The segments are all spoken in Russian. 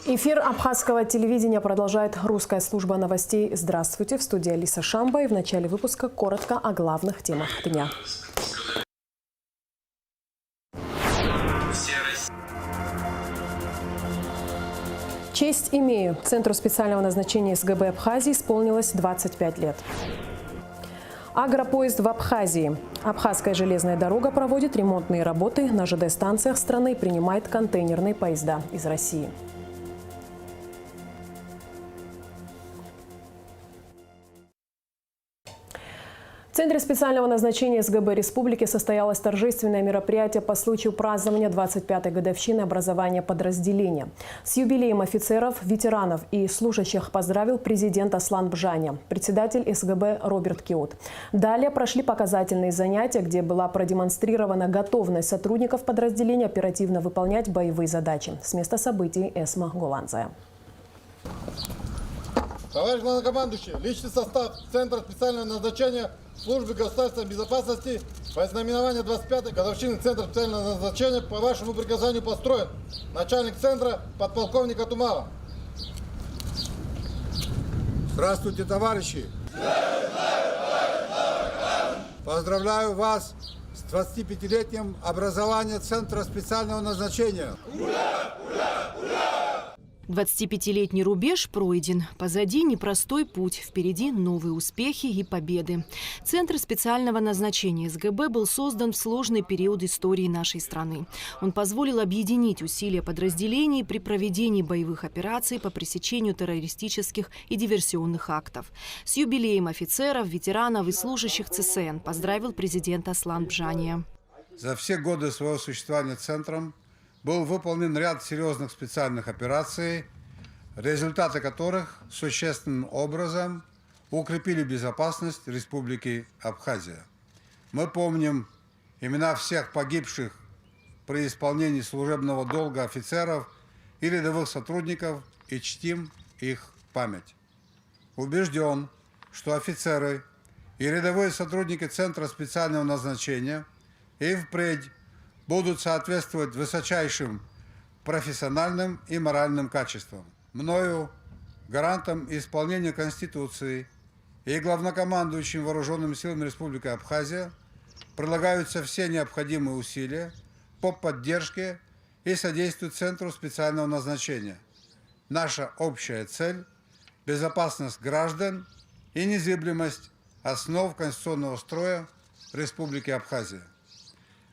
Эфир абхазского телевидения продолжает русская служба новостей. Здравствуйте, в студии Алиса Шамба. И в начале выпуска коротко о главных темах дня. Честь имею. Центру специального назначения СГБ Абхазии исполнилось 25 лет. Агропоезд в Абхазии. Абхазская железная дорога проводит ремонтные работы на ЖД-станциях страны и принимает контейнерные поезда из России. В Центре специального назначения СГБ Республики состоялось торжественное мероприятие по случаю празднования 25-й годовщины образования подразделения. С юбилеем офицеров, ветеранов и служащих поздравил президент Аслан Бжаня, председатель СГБ Роберт Киут. Далее прошли показательные занятия, где была продемонстрирована готовность сотрудников подразделения оперативно выполнять боевые задачи. С места событий Эсма Голландзая. Товарищ главнокомандующий, личный состав Центра специального назначения Службы государственной безопасности по знаменованию 25-й годовщины Центра специального назначения по вашему приказанию построен. Начальник центра подполковник Атумава. Здравствуйте, товарищи! Поздравляю вас с 25-летним образованием Центра специального назначения. 25-летний рубеж пройден. Позади непростой путь. Впереди новые успехи и победы. Центр специального назначения СГБ был создан в сложный период истории нашей страны. Он позволил объединить усилия подразделений при проведении боевых операций по пресечению террористических и диверсионных актов. С юбилеем офицеров, ветеранов и служащих ЦСН поздравил президент Аслан Бжаня. За все годы своего существования Центром был выполнен ряд серьезных специальных операций, результаты которых существенным образом укрепили безопасность Республики Абхазия. Мы помним имена всех погибших при исполнении служебного долга офицеров и рядовых сотрудников и чтим их память. Убежден, что офицеры и рядовые сотрудники Центра специального назначения и впредь будут соответствовать высочайшим профессиональным и моральным качествам. Мною, гарантом исполнения Конституции и главнокомандующим Вооруженными силами Республики Абхазия, прилагаются все необходимые усилия по поддержке и содействию Центру специального назначения. Наша общая цель – безопасность граждан и незыблемость основ конституционного строя Республики Абхазия.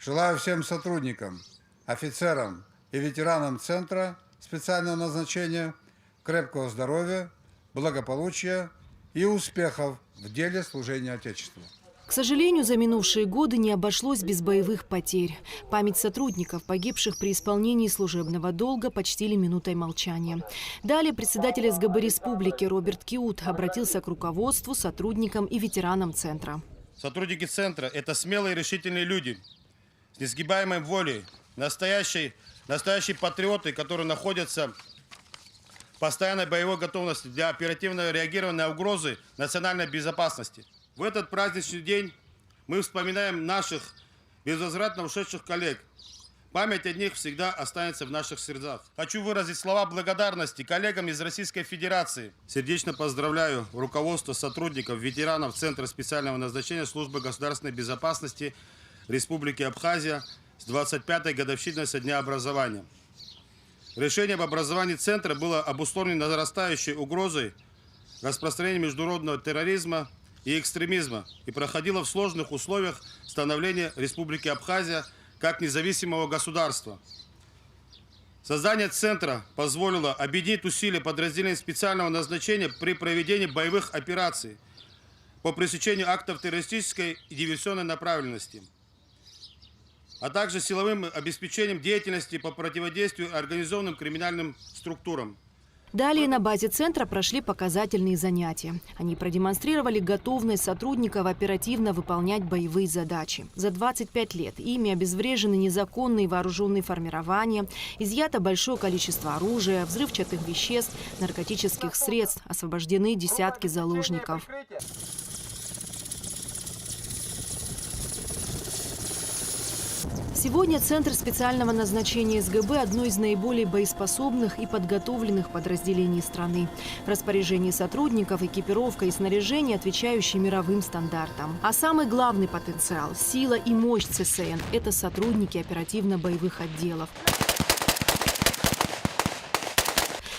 Желаю всем сотрудникам, офицерам и ветеранам Центра специального назначения крепкого здоровья, благополучия и успехов в деле служения Отечеству. К сожалению, за минувшие годы не обошлось без боевых потерь. Память сотрудников, погибших при исполнении служебного долга, почтили минутой молчания. Далее председатель СГБ Республики Роберт Киут обратился к руководству, сотрудникам и ветеранам Центра. Сотрудники Центра – это смелые и решительные люди с несгибаемой волей, настоящие патриоты, которые находятся в постоянной боевой готовности для оперативного реагирования на угрозы национальной безопасности. В этот праздничный день мы вспоминаем наших безвозвратно ушедших коллег. Память о них всегда останется в наших сердцах. Хочу выразить слова благодарности коллегам из Российской Федерации. Сердечно поздравляю руководство, сотрудников, ветеранов Центра специального назначения Службы государственной безопасности Республики Абхазия с 25-й годовщиной со дня образования. Решение об образовании Центра было обусловлено нарастающей угрозой распространения международного терроризма и экстремизма и проходило в сложных условиях становления Республики Абхазия как независимого государства. Создание Центра позволило объединить усилия подразделений специального назначения при проведении боевых операций по пресечению актов террористической и диверсионной направленности, а также силовым обеспечением деятельности по противодействию организованным криминальным структурам. Далее на базе Центра прошли показательные занятия. Они продемонстрировали готовность сотрудников оперативно выполнять боевые задачи. За 25 лет ими обезврежены незаконные вооруженные формирования, изъято большое количество оружия, взрывчатых веществ, наркотических средств, освобождены десятки заложников. Сегодня Центр специального назначения СГБ – одно из наиболее боеспособных и подготовленных подразделений страны. В распоряжении сотрудников экипировка и снаряжение, отвечающие мировым стандартам. А самый главный потенциал, сила и мощь ЦСН – это сотрудники оперативно-боевых отделов.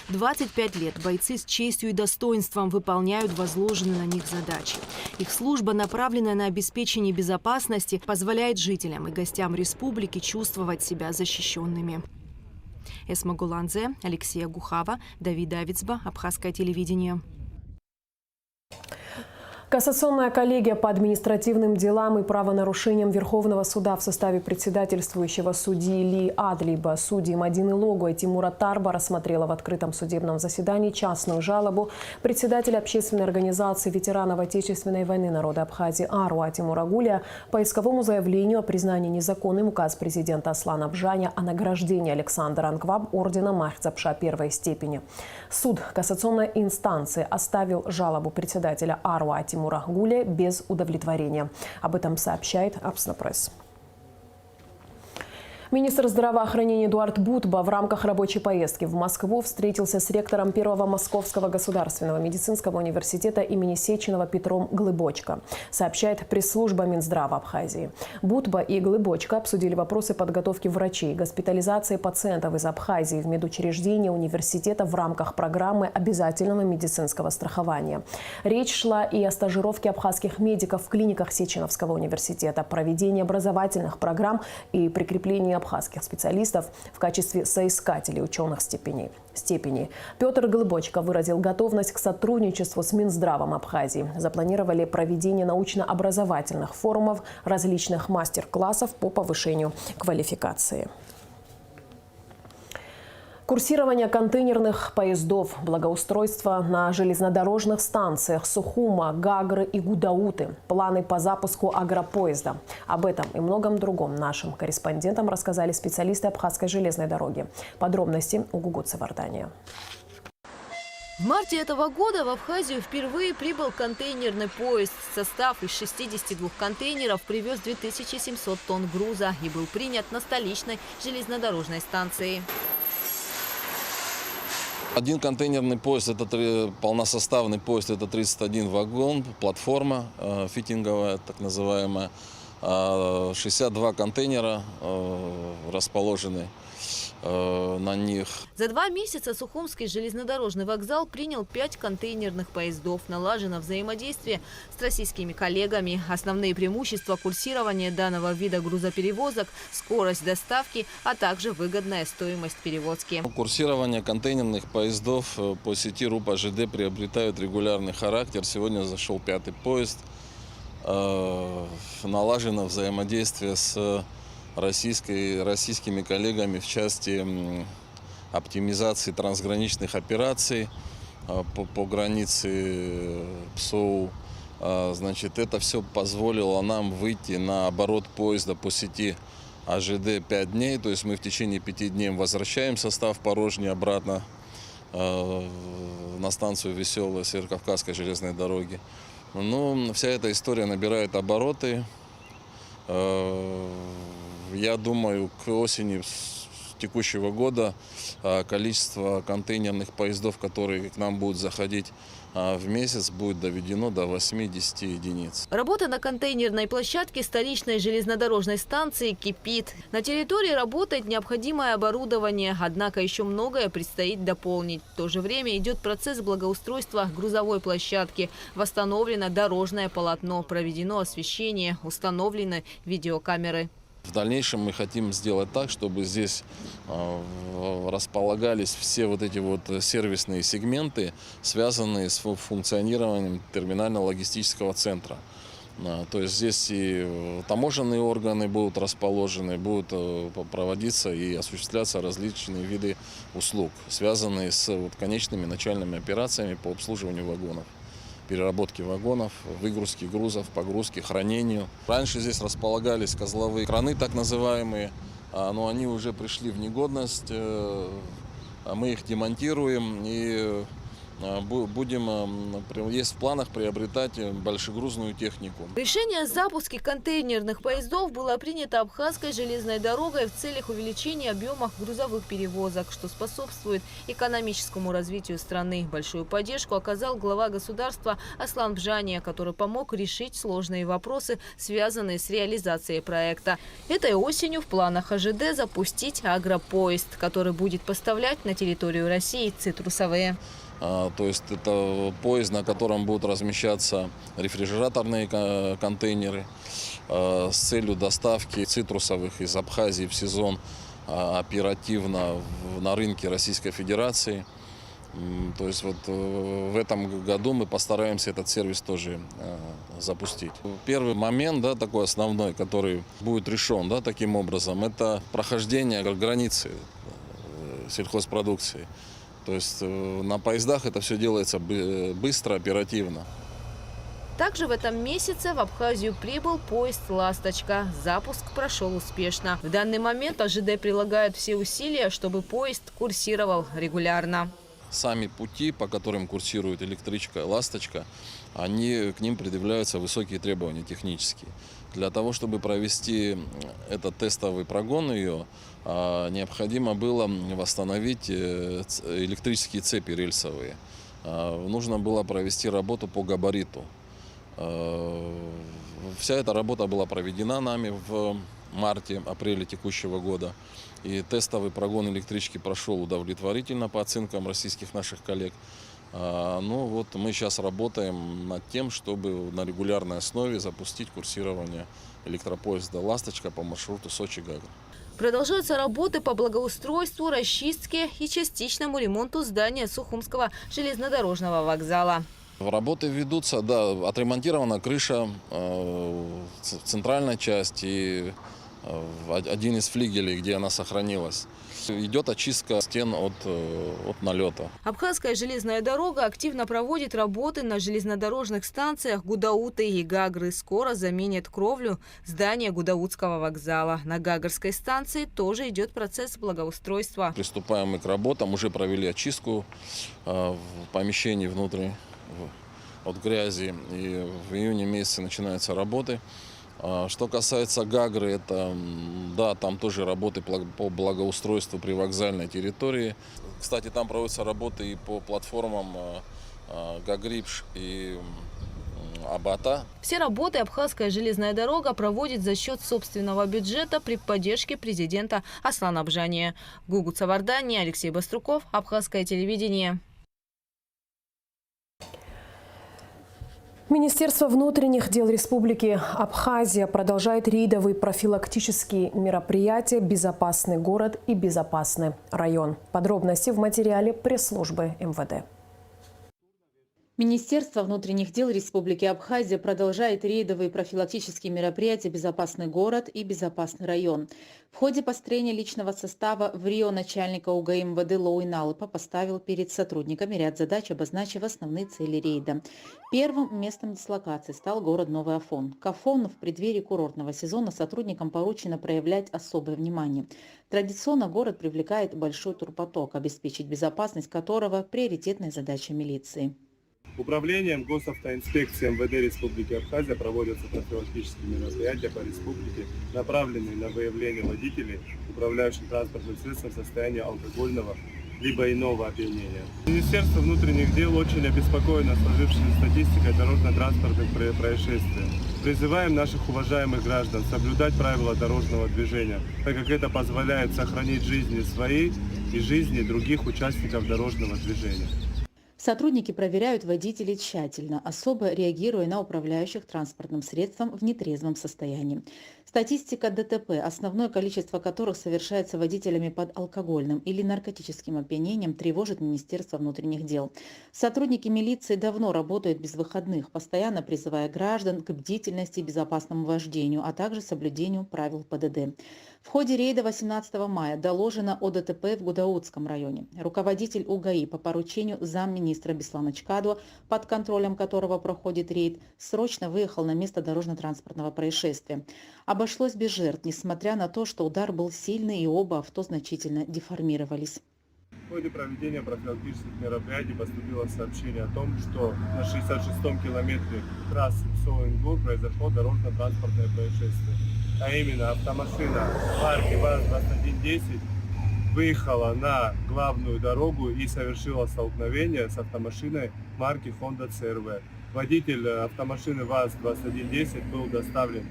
25 лет бойцы с честью и достоинством выполняют возложенные на них задачи. Их служба, направленная на обеспечение безопасности, позволяет жителям и гостям республики чувствовать себя защищенными. Эсма Гуланзе, Алексея Гухава, Давид Давицба, Абхазское телевидение. Кассационная коллегия по административным делам и правонарушениям Верховного суда в составе председательствующего судьи Ли Адлиба, судьи Мадины Логу и Тимура Тарба рассмотрела в открытом судебном заседании частную жалобу председателя общественной организации ветеранов Отечественной войны народа Абхазии Аруа Тимура Гулия по исковому заявлению о признании незаконным указ президента Аслана Бжаня о награждении Александра Анкваб ордена Махцапша первой степени. Суд кассационной инстанции оставил жалобу председателя Аруа Тимура Гулия без удовлетворения. Об этом сообщает Апснапресс. Министр здравоохранения Эдуард Бутба в рамках рабочей поездки в Москву встретился с ректором Первого Московского государственного медицинского университета имени Сеченова Петром Глыбочко, сообщает пресс-служба Минздрава Абхазии. Бутба и Глыбочко обсудили вопросы подготовки врачей, госпитализации пациентов из Абхазии в медучреждения университета в рамках программы обязательного медицинского страхования. Речь шла и о стажировке абхазских медиков в клиниках Сеченовского университета, проведении образовательных программ и прикреплении абхазских специалистов в качестве соискателей ученых степеней. Петр Глыбочко выразил готовность к сотрудничеству с Минздравом Абхазии. Запланировали проведение научно-образовательных форумов, различных мастер-классов по повышению квалификации. Курсирование контейнерных поездов, благоустройство на железнодорожных станциях Сухума, Гагры и Гудауты, планы по запуску агропоезда. Об этом и многом другом нашим корреспондентам рассказали специалисты Абхазской железной дороги. Подробности у Гугуца Вардания. В марте этого года в Абхазию впервые прибыл контейнерный поезд. Состав из 62 контейнеров привез 2700 тонн груза и был принят на столичной железнодорожной станции. Один контейнерный поезд, это полносоставный поезд, это 31 вагон, платформа фитинговая, так называемая. 62 контейнера расположены на них. За 2 месяца Сухумский железнодорожный вокзал принял 5 контейнерных поездов. Налажено взаимодействие с российскими коллегами. Основные преимущества курсирования данного вида грузоперевозок – скорость доставки, а также выгодная стоимость перевозки. Курсирование контейнерных поездов по сети РУП АЖД приобретают регулярный характер. Сегодня зашел 5-й поезд. Налажено взаимодействие с российскими коллегами в части оптимизации трансграничных операций по границе ПСОУ. Значит, это все позволило нам выйти на оборот поезда по сети АЖД 5 дней. То есть мы в течение 5 дней возвращаем состав Порожни обратно на станцию Веселая Северокавказской железной дороги. Но вся эта история набирает обороты. Я думаю, к осени текущего года количество контейнерных поездов, которые к нам будут заходить в месяц, будет доведено до 80 единиц. Работа на контейнерной площадке столичной железнодорожной станции кипит. На территории работает необходимое оборудование, однако еще многое предстоит дополнить. В то же время идет процесс благоустройства грузовой площадки. Восстановлено дорожное полотно, проведено освещение, установлены видеокамеры. В дальнейшем мы хотим сделать так, чтобы здесь располагались все вот эти вот сервисные сегменты, связанные с функционированием терминально-логистического центра. То есть здесь и таможенные органы будут расположены, будут проводиться и осуществляться различные виды услуг, связанные с конечными начальными операциями по обслуживанию вагонов. Переработки вагонов, выгрузки грузов, погрузки, хранению. Раньше здесь располагались козловые краны, так называемые, но они уже пришли в негодность. Мы их демонтируем и есть в планах приобретать большегрузную технику. Решение о запуске контейнерных поездов было принято Абхазской железной дорогой в целях увеличения объемов грузовых перевозок, что способствует экономическому развитию страны. Большую поддержку оказал глава государства Аслан Бжания, который помог решить сложные вопросы, связанные с реализацией проекта. Этой осенью в планах АЖД запустить агропоезд, который будет поставлять на территорию России цитрусовые. То есть это поезд, на котором будут размещаться рефрижераторные контейнеры с целью доставки цитрусовых из Абхазии в сезон оперативно на рынке Российской Федерации. То есть вот в этом году мы постараемся этот сервис тоже запустить. Первый момент, да, такой основной, который будет решен, да, таким образом, это прохождение границы сельхозпродукции. То есть на поездах это все делается быстро, оперативно. Также в этом месяце в Абхазию прибыл поезд «Ласточка». Запуск прошел успешно. В данный момент АЖД прилагает все усилия, чтобы поезд курсировал регулярно. Сами пути, по которым курсирует электричка «Ласточка», к ним предъявляются высокие требования технические. Для того, чтобы провести этот тестовый прогон ее, необходимо было восстановить электрические цепи рельсовые. Нужно было провести работу по габариту. Вся эта работа была проведена нами в марте-апреле текущего года. И тестовый прогон электрички прошел удовлетворительно по оценкам российских наших коллег. Ну вот мы сейчас работаем над тем, чтобы на регулярной основе запустить курсирование электропоезда «Ласточка» по маршруту Сочи-Гагра. Продолжаются работы по благоустройству, расчистке и частичному ремонту здания Сухумского железнодорожного вокзала. Работы ведутся, да, отремонтирована крыша, центральная часть и один из флигелей, где она сохранилась. Идет очистка стен от налета. Абхазская железная дорога активно проводит работы на железнодорожных станциях Гудауты и Гагры. Скоро заменят кровлю здания Гудаутского вокзала. На Гагарской станции тоже идет процесс благоустройства. Приступаем мы к работам. Уже провели очистку помещений внутри от грязи. И в июне месяце начинаются работы. Что касается Гагры, это, да, там тоже работы по благоустройству при вокзальной территории. Кстати, там проводятся работы и по платформам Гагрипш и Абата. Все работы Абхазская железная дорога проводит за счет собственного бюджета при поддержке президента Аслана Бжания. Гугу Цавардани, Алексей Баструков, Абхазское телевидение. Министерство внутренних дел Республики Абхазия продолжает рейдовые профилактические мероприятия «Безопасный город» и «Безопасный район». Подробности в материале пресс-службы МВД. Министерство внутренних дел Республики Абхазия продолжает рейдовые профилактические мероприятия «Безопасный город» и «Безопасный район». В ходе построения личного состава в Рио начальника УГАИ МВД Лоуиналпа поставил перед сотрудниками ряд задач, обозначив основные цели рейда. Первым местом дислокации стал город Новый Афон. К Афону в преддверии курортного сезона сотрудникам поручено проявлять особое внимание. Традиционно город привлекает большой турпоток, обеспечить безопасность которого – приоритетная задача милиции. Управлением госавтоинспекции МВД Республики Абхазия проводятся профилактические мероприятия по республике, направленные на выявление водителей, управляющих транспортным средством в состоянии алкогольного либо иного опьянения. Министерство внутренних дел очень обеспокоено сложившейся статистикой дорожно-транспортных происшествий. Призываем наших уважаемых граждан соблюдать правила дорожного движения, так как это позволяет сохранить жизни своей и жизни других участников дорожного движения. Сотрудники проверяют водителей тщательно, особо реагируя на управляющих транспортным средством в нетрезвом состоянии. Статистика ДТП, основное количество которых совершается водителями под алкогольным или наркотическим опьянением, тревожит Министерство внутренних дел. Сотрудники милиции давно работают без выходных, постоянно призывая граждан к бдительности и безопасному вождению, а также соблюдению правил ПДД. В ходе рейда 18 мая доложено о ДТП в Гудаутском районе. Руководитель УГАИ по поручению замминистра Беслана Чкадова, под контролем которого проходит рейд, срочно выехал на место дорожно-транспортного происшествия. Обошлось без жертв, несмотря на то, что удар был сильный и оба авто значительно деформировались. В ходе проведения профилактических мероприятий поступило сообщение о том, что на 66-м километре трассы Псо-Ингур произошло дорожно-транспортное происшествие. А именно автомашина марки ВАЗ-2110 выехала на главную дорогу и совершила столкновение с автомашиной марки Honda CR-V. Водитель автомашины ВАЗ-2110 был доставлен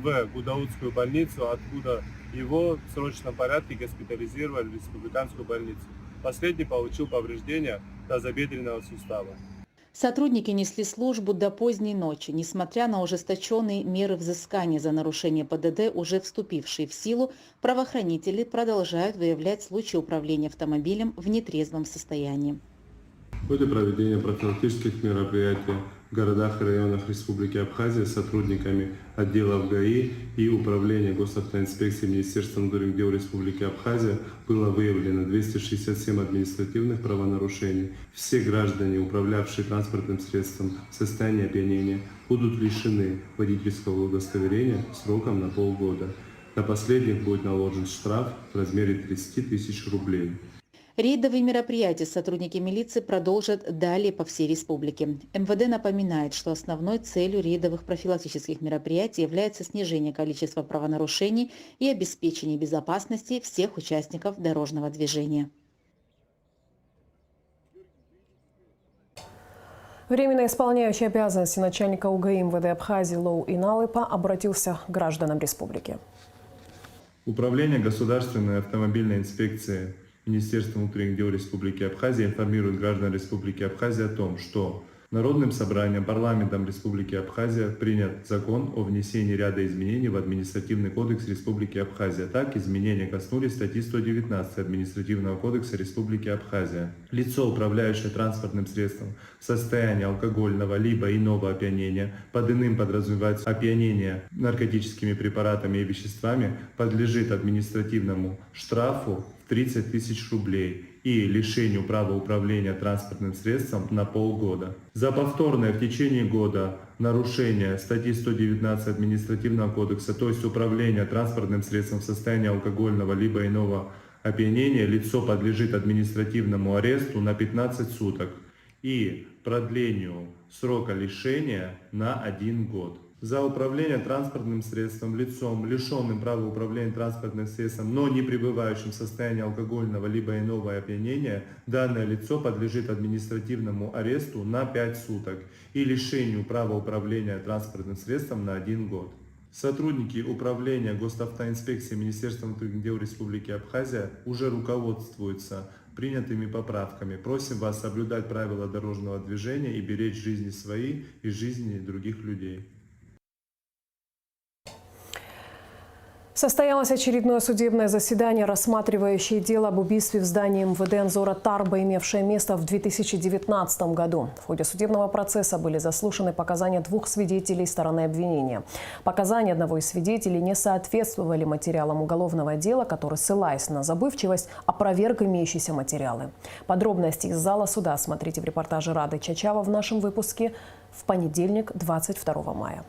в Гудаутскую больницу, откуда его в срочном порядке госпитализировали в республиканскую больницу. Последний получил повреждения тазобедренного сустава. Сотрудники несли службу до поздней ночи, несмотря на ужесточенные меры взыскания за нарушение ПДД, уже вступившие в силу, правоохранители продолжают выявлять случаи управления автомобилем в нетрезвом состоянии. В ходе проведения профилактических мероприятий в городах и районах Республики Абхазия сотрудниками отделов ГАИ и Управления госавтоинспекции Министерства внутренних дел Республики Абхазия было выявлено 267 административных правонарушений. Все граждане, управлявшие транспортным средством в состоянии опьянения, будут лишены водительского удостоверения сроком на полгода. На последних будет наложен штраф в размере 30 тысяч рублей. Рейдовые мероприятия сотрудники милиции продолжат далее по всей республике. МВД напоминает, что основной целью рейдовых профилактических мероприятий является снижение количества правонарушений и обеспечение безопасности всех участников дорожного движения. Временно исполняющий обязанности начальника УГИ МВД Абхазии Лоу Иналыпа обратился к гражданам республики. Управление государственной автомобильной инспекции Министерство внутренних дел Республики Абхазия информирует граждан Республики Абхазия о том, что Народным собранием парламентом Республики Абхазия принят закон о внесении ряда изменений в административный кодекс Республики Абхазия. Так, изменения коснулись статьи 119 Административного кодекса Республики Абхазия. Лицо, управляющее транспортным средством в состоянии алкогольного либо иного опьянения, под иным подразумевается опьянение наркотическими препаратами и веществами, подлежит административному штрафу в 30 тысяч рублей и лишению права управления транспортным средством на полгода. За повторное в течение года нарушение статьи 119 Административного кодекса, то есть управление транспортным средством в состоянии алкогольного либо иного опьянения, лицо подлежит административному аресту на 15 суток и продлению срока лишения на 1 год. За управление транспортным средством лицом, лишенным права управления транспортным средством, но не пребывающим в состоянии алкогольного либо иного опьянения, данное лицо подлежит административному аресту на 5 суток и лишению права управления транспортным средством на 1 год. Сотрудники Управления госавтоинспекции Министерства внутренних дел Республики Абхазия уже руководствуются принятыми поправками. Просим вас соблюдать правила дорожного движения и беречь жизни свои и жизни других людей. Состоялось очередное судебное заседание, рассматривающее дело об убийстве в здании МВД Анзора Тарба, имевшее место в 2019 году. В ходе судебного процесса были заслушаны показания 2 свидетелей стороны обвинения. Показания одного из свидетелей не соответствовали материалам уголовного дела, который, ссылаясь на забывчивость, опроверг имеющиеся материалы. Подробности из зала суда смотрите в репортаже Рады Чачава в нашем выпуске в понедельник, 22 мая.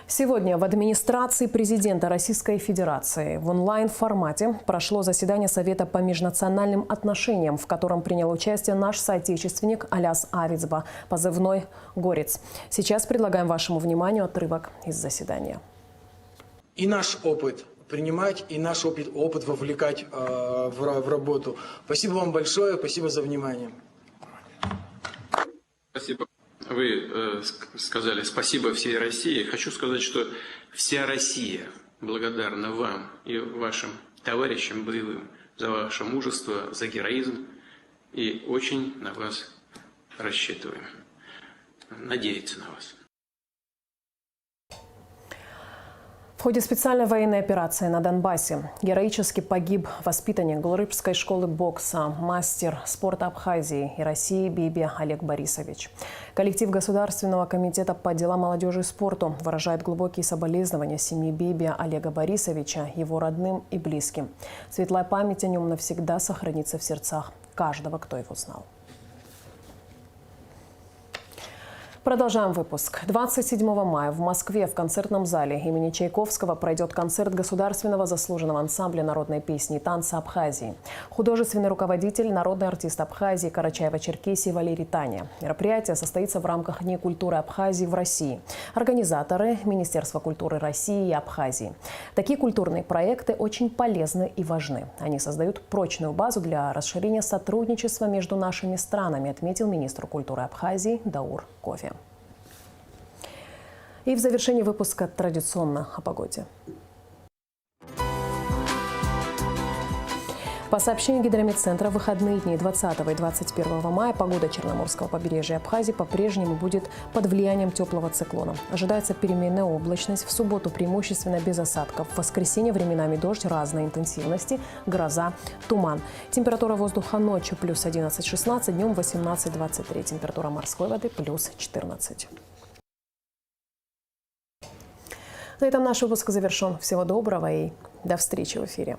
Сегодня в администрации президента Российской Федерации в онлайн-формате прошло заседание Совета по межнациональным отношениям, в котором принял участие наш соотечественник Аляс Авицба, позывной «Горец». Сейчас предлагаем вашему вниманию отрывок из заседания. И наш опыт принимать, и наш опыт вовлекать в работу. Спасибо вам большое, спасибо за внимание. Спасибо. Вы сказали спасибо всей России. Хочу сказать, что вся Россия благодарна вам и вашим товарищам боевым за ваше мужество, за героизм и очень на вас рассчитываем. Надеяться на вас. В ходе специальной военной операции на Донбассе героически погиб воспитанник Глорыбской школы бокса, мастер спорта Абхазии и России Биби Олег Борисович. Коллектив Государственного комитета по делам молодежи и спорту выражает глубокие соболезнования семье Биби Олега Борисовича, его родным и близким. Светлая память о нем навсегда сохранится в сердцах каждого, кто его знал. Продолжаем выпуск. 27 мая в Москве в концертном зале имени Чайковского пройдет концерт Государственного заслуженного ансамбля народной песни и танца Абхазии. Художественный руководитель, народный артист Абхазии Карачаево-Черкесии Валерий Таня. Мероприятие состоится в рамках Дней культуры Абхазии в России. Организаторы – Министерство культуры России и Абхазии. Такие культурные проекты очень полезны и важны. Они создают прочную базу для расширения сотрудничества между нашими странами, отметил министр культуры Абхазии Даур Кофе. И в завершении выпуска традиционно о погоде. По сообщению Гидрометцентра, в выходные дни 20 и 21 мая погода Черноморского побережья Абхазии по-прежнему будет под влиянием теплого циклона. Ожидается переменная облачность. В субботу преимущественно без осадков. В воскресенье временами дождь разной интенсивности, гроза, туман. Температура воздуха ночью плюс 11-16, днем 18-23. Температура морской воды плюс 14. На этом наш выпуск завершен. Всего доброго и до встречи в эфире.